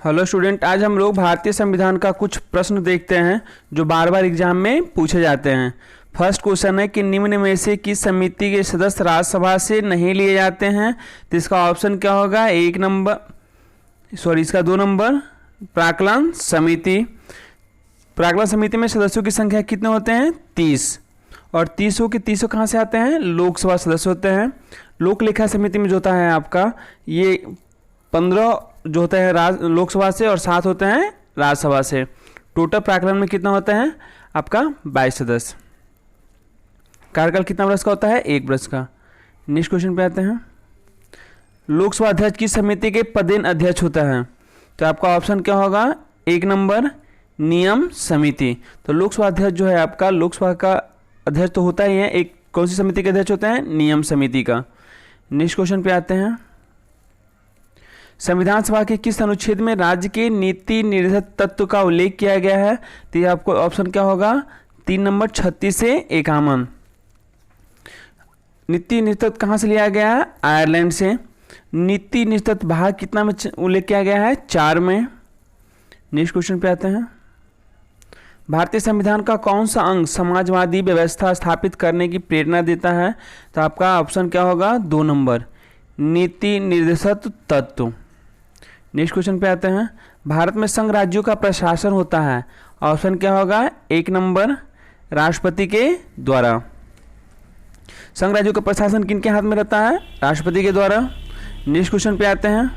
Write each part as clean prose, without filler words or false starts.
Hello student, आज हम लोग भारतीय संविधान का कुछ प्रश्न देखते हैं जो बार बार एग्जाम में पूछे जाते हैं। फर्स्ट क्वेश्चन है कि निम्न में से किस समिति के सदस्य राज्यसभा से नहीं लिए जाते हैं। तो इसका ऑप्शन क्या होगा? इसका 2 नंबर प्राक्कलन समिति। प्राक्कलन समिति में सदस्यों की संख्या कितने होते हैं? 30। और 30 कहाँ से आते हैं? लोकसभा सदस्य होते हैं। लोक लेखा समिति में जो होता है आपका ये 15 जो होते हैं लोकसभा से और 7 होते हैं राज्यसभा से। टोटल प्राक्कलन में कितना होता है आपका? 22 सदस्य। कार्यकाल कितना वर्ष का होता है? 1 वर्ष का। नेक्स्ट क्वेश्चन पे आते हैं। लोकसभा अध्यक्ष की समिति के पदेन अध्यक्ष होता है। तो आपका ऑप्शन क्या होगा? 1 नंबर नियम समिति। तो लोकसभा अध्यक्ष जो है आपका, लोकसभा का अध्यक्ष तो होता ही है, एक कौन सी समिति के अध्यक्ष होते हैं? नियम समिति का। नेक्स्ट क्वेश्चन पे आते हैं। संविधान सभा के किस अनुच्छेद में राज्य के नीति निर्देशक तत्व का उल्लेख किया गया है? तो ये आपको ऑप्शन क्या होगा? 3 नंबर 36 से 51। नीति निर्देशक कहाँ से लिया गया है? आयरलैंड से। नीति निर्देशक भाग कितना में उल्लेख किया गया है? 4 में। नेक्स्ट क्वेश्चन पे आते हैं। भारतीय संविधान का कौन सा अंग समाजवादी व्यवस्था स्थापित करने की प्रेरणा देता है? तो आपका ऑप्शन क्या होगा? 2 नंबर नीति निर्देशक तत्व। नेक्स्ट क्वेश्चन पे आते हैं। भारत में संघ राज्यों का प्रशासन होता है। ऑप्शन क्या होगा? 1 नंबर राष्ट्रपति के द्वारा। संघ राज्यों का प्रशासन किनके हाथ में रहता है? राष्ट्रपति के द्वारा। नेक्स्ट क्वेश्चन पे आते हैं।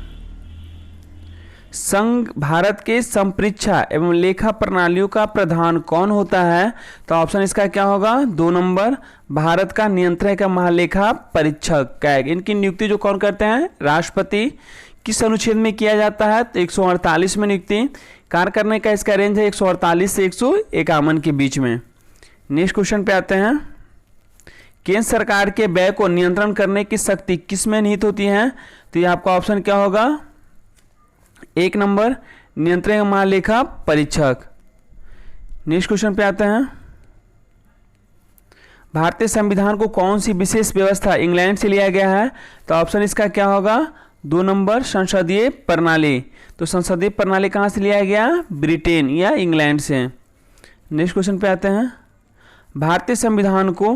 संघ भारत के संपरीक्षा एवं लेखा प्रणालियों का प्रधान कौन होता है? तो ऑप्शन इसका क्या होगा? 2 नंबर भारत का नियंत्रण का महालेखा परीक्षक कैग। इनकी नियुक्ति जो कौन करते हैं? राष्ट्रपति। किस अनुच्छेद में किया जाता है? तो 148 में नियुक्ति। कार्य करने का इसका रेंज है 148 से 151 के बीच में। नेक्स्ट क्वेश्चन पे आते हैं। केंद्र सरकार के व्यय को नियंत्रण करने की शक्ति किस में निहित होती है? तो ये आपका ऑप्शन क्या होगा? 1 नंबर नियंत्रण महालेखा परीक्षक। नेक्स्ट क्वेश्चन पे आते हैं। भारतीय संविधान को कौन सी विशेष व्यवस्था इंग्लैंड से लिया गया है? तो ऑप्शन इसका क्या होगा? 2 नंबर संसदीय प्रणाली। तो संसदीय प्रणाली कहाँ से लिया गया? ब्रिटेन या इंग्लैंड से। नेक्स्ट क्वेश्चन पे आते हैं। भारतीय संविधान को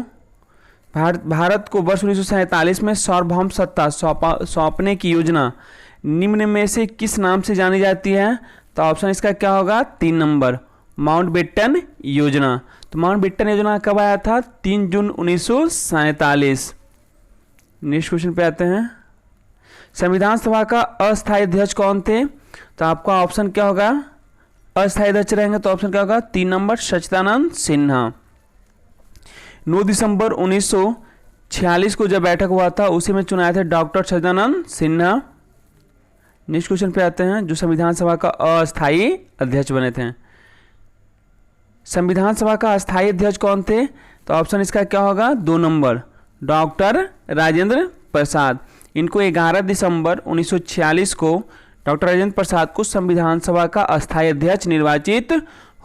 भारत को वर्ष 1947 में सार्वभौम सत्ता सौंपने की योजना निम्न में से किस नाम से जानी जाती है? तो ऑप्शन इसका क्या होगा? 3 नंबर माउंटबेटन योजना। तो माउंटबेटन योजना कब आया था? 3 जून 1947। नेक्स्ट क्वेश्चन पे आते हैं। संविधान सभा का अस्थायी अध्यक्ष कौन थे? तो आपका ऑप्शन क्या होगा? अस्थायी अध्यक्ष रहेंगे तो ऑप्शन क्या होगा? 3 नंबर सच्चिदानंद सिन्हा। 9 दिसंबर 1946 को जब बैठक हुआ था उसी में चुनाए थे डॉक्टर सच्चिदानंद सिन्हा। नेक्स्ट क्वेश्चन पे आते हैं। जो संविधान सभा का अस्थायी अध्यक्ष बने थे, संविधान सभा का अस्थायी अध्यक्ष कौन थे? तो ऑप्शन इसका क्या होगा? 2 नंबर डॉक्टर राजेंद्र प्रसाद। इनको 11 दिसंबर 1946 को डॉक्टर राजेंद्र प्रसाद को संविधान सभा का अस्थायी अध्यक्ष निर्वाचित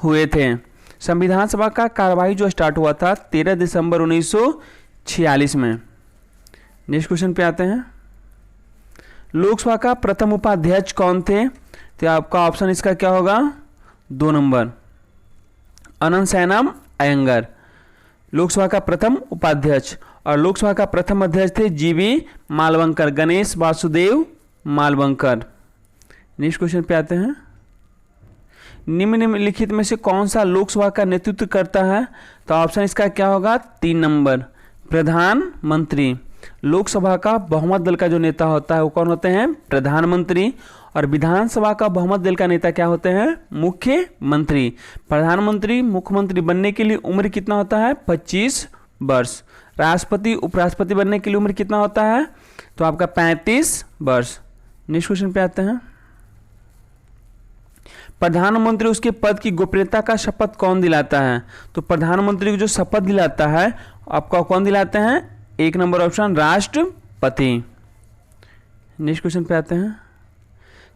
हुए थे। संविधान सभा का कार्यवाही जो स्टार्ट हुआ था 13 दिसंबर 1946 में। नेक्स्ट क्वेश्चन पे आते हैं। लोकसभा का प्रथम उपाध्यक्ष कौन थे? तो आपका ऑप्शन इसका क्या होगा? 2 नंबर अनंतशयनम अयंगर, लोकसभा का प्रथम उपाध्यक्ष। और लोकसभा का प्रथम अध्यक्ष थे जीवी मालवंकर, गणेश वासुदेव मालवंकर। नेक्स्ट क्वेश्चन पे आते हैं। निम्नलिखित में से कौन सा लोकसभा का नेतृत्व करता है? तो ऑप्शन इसका क्या होगा? 3 नंबर प्रधानमंत्री। लोकसभा का बहुमत दल का जो नेता होता है वो कौन होते हैं? प्रधानमंत्री। और विधानसभा का बहुमत दल का नेता क्या होते हैं? मुख्यमंत्री। प्रधानमंत्री मुख्यमंत्री बनने के लिए उम्र कितना होता है? 25 वर्ष। राष्ट्रपति उपराष्ट्रपति बनने के लिए उम्र कितना होता है? तो आपका 35 वर्ष। नेक्स्ट क्वेश्चन पे आते हैं। प्रधानमंत्री उसके पद की गोपनीयता का शपथ कौन दिलाता है? तो प्रधानमंत्री को जो शपथ दिलाता है आपका कौन दिलाते हैं? 1 नंबर ऑप्शन राष्ट्रपति। नेक्स्ट क्वेश्चन पे आते हैं।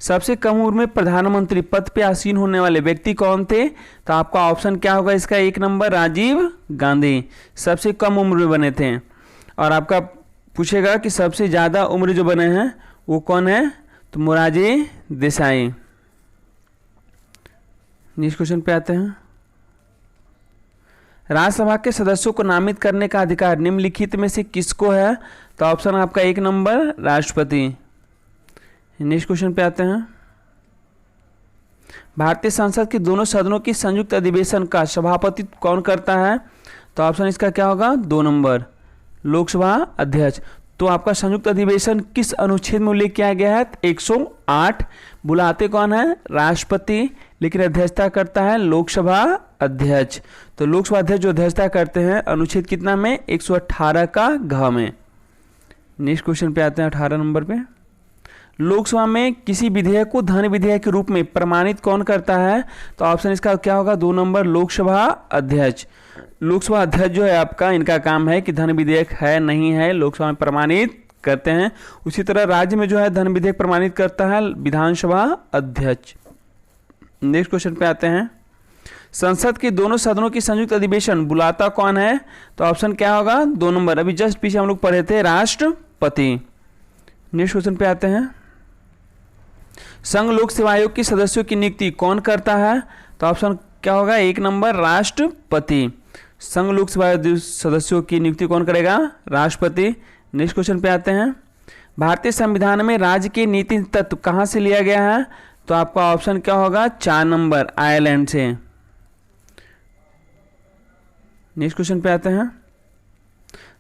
सबसे कम उम्र में प्रधानमंत्री पद पे आसीन होने वाले व्यक्ति कौन थे? तो आपका ऑप्शन क्या होगा इसका? 1 नंबर राजीव गांधी सबसे कम उम्र में बने थे। और आपका पूछेगा कि सबसे ज़्यादा उम्र जो बने हैं वो कौन है? तो मोरारजी देसाई। नेक्स्ट क्वेश्चन पे आते हैं। राज्यसभा के सदस्यों को नामित करने का अधिकार निम्नलिखित में से किसको है? तो ऑप्शन आपका 1 नंबर राष्ट्रपति। नेक्स्ट क्वेश्चन पे आते हैं। भारतीय संसद के दोनों सदनों की संयुक्त अधिवेशन का सभापतित्व कौन करता है? तो ऑप्शन इसका क्या होगा? 2 नंबर लोकसभा अध्यक्ष। तो आपका संयुक्त अधिवेशन किस अनुच्छेद में उल्लेख किया गया है? 108। बुलाते कौन है? राष्ट्रपति, लेकिन अध्यक्षता करता है लोकसभा अध्यक्ष। तो लोकसभा अध्यक्ष जो अध्यक्षता करते हैं अनुच्छेद कितना में? 118 का घ में। नेक्स्ट क्वेश्चन पे आते हैं 18 नंबर पे। लोकसभा में किसी विधेयक को धन विधेयक के रूप में प्रमाणित कौन करता है? तो ऑप्शन इसका क्या होगा? 2 नंबर लोकसभा अध्यक्ष। लोकसभा अध्यक्ष जो है आपका, इनका काम है कि धन विधेयक है नहीं है लोकसभा में प्रमाणित करते हैं। उसी तरह राज्य में जो है धन विधेयक प्रमाणित करता है विधानसभा अध्यक्ष। नेक्स्ट क्वेश्चन पे आते हैं। संसद के दोनों सदनों की संयुक्त अधिवेशन बुलाता कौन है? तो ऑप्शन क्या होगा? 2 नंबर, अभी जस्ट पीछे हम लोग पढ़े थे, राष्ट्रपति। नेक्स्ट क्वेश्चन पे आते हैं। संघ लोक सेवा आयोग के सदस्यों की नियुक्ति कौन करता है? तो ऑप्शन क्या होगा? 1 नंबर राष्ट्रपति। संघ लोक सेवा आयोग सदस्यों की नियुक्ति कौन करेगा? राष्ट्रपति। नेक्स्ट क्वेश्चन पे आते हैं। भारतीय संविधान में राज्य के नीति तत्व कहाँ से लिया गया है? तो आपका ऑप्शन क्या होगा? 4 नंबर आयरलैंड से। नेक्स्ट क्वेश्चन पे आते हैं।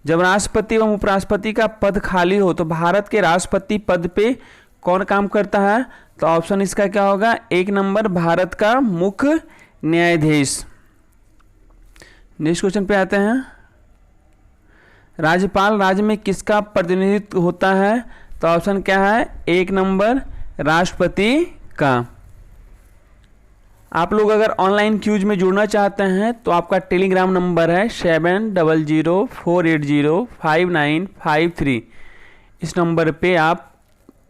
जब राष्ट्रपति एवं उपराष्ट्रपति का पद खाली हो तो भारत के राष्ट्रपति पद पे कौन काम करता है? तो ऑप्शन इसका क्या होगा? 1 नंबर भारत का मुख्य न्यायाधीश। नेक्स्ट क्वेश्चन पे आते हैं। राज्यपाल राज्य में किसका प्रतिनिधित्व होता है? तो ऑप्शन क्या है? 1 नंबर राष्ट्रपति का। आप लोग अगर ऑनलाइन क्यूज में जुड़ना चाहते हैं तो आपका टेलीग्राम नंबर है 7004805953। इस नंबर पे आप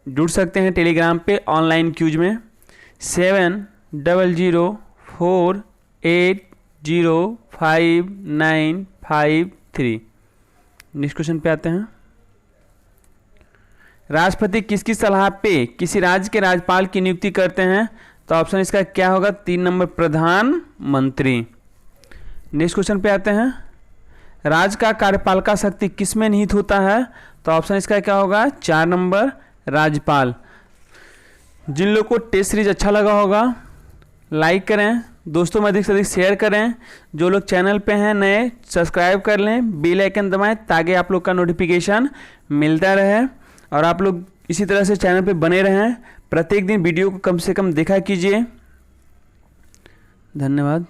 जुड़ सकते हैं टेलीग्राम पे ऑनलाइन क्यूज में 7004805953। नेक्स्ट क्वेश्चन पे आते हैं। राष्ट्रपति किसकी सलाह पे किसी राज्य के राज्यपाल की नियुक्ति करते हैं? तो ऑप्शन इसका क्या होगा? 3 नंबर प्रधानमंत्री। नेक्स्ट क्वेश्चन पे आते हैं। राज्य का कार्यपालिका शक्ति किसमें निहित होता है? तो ऑप्शन इसका क्या होगा? 4 नंबर राज्यपाल। जिन लोग को टेस्ट सीरीज अच्छा लगा होगा लाइक करें, दोस्तों में अधिक से अधिक शेयर करें। जो लोग चैनल पे हैं नए सब्सक्राइब कर लें, बेल आइकन दबाएं ताकि आप लोग का नोटिफिकेशन मिलता रहे और आप लोग इसी तरह से चैनल पे बने रहें। प्रत्येक दिन वीडियो को कम से कम देखा कीजिए। धन्यवाद।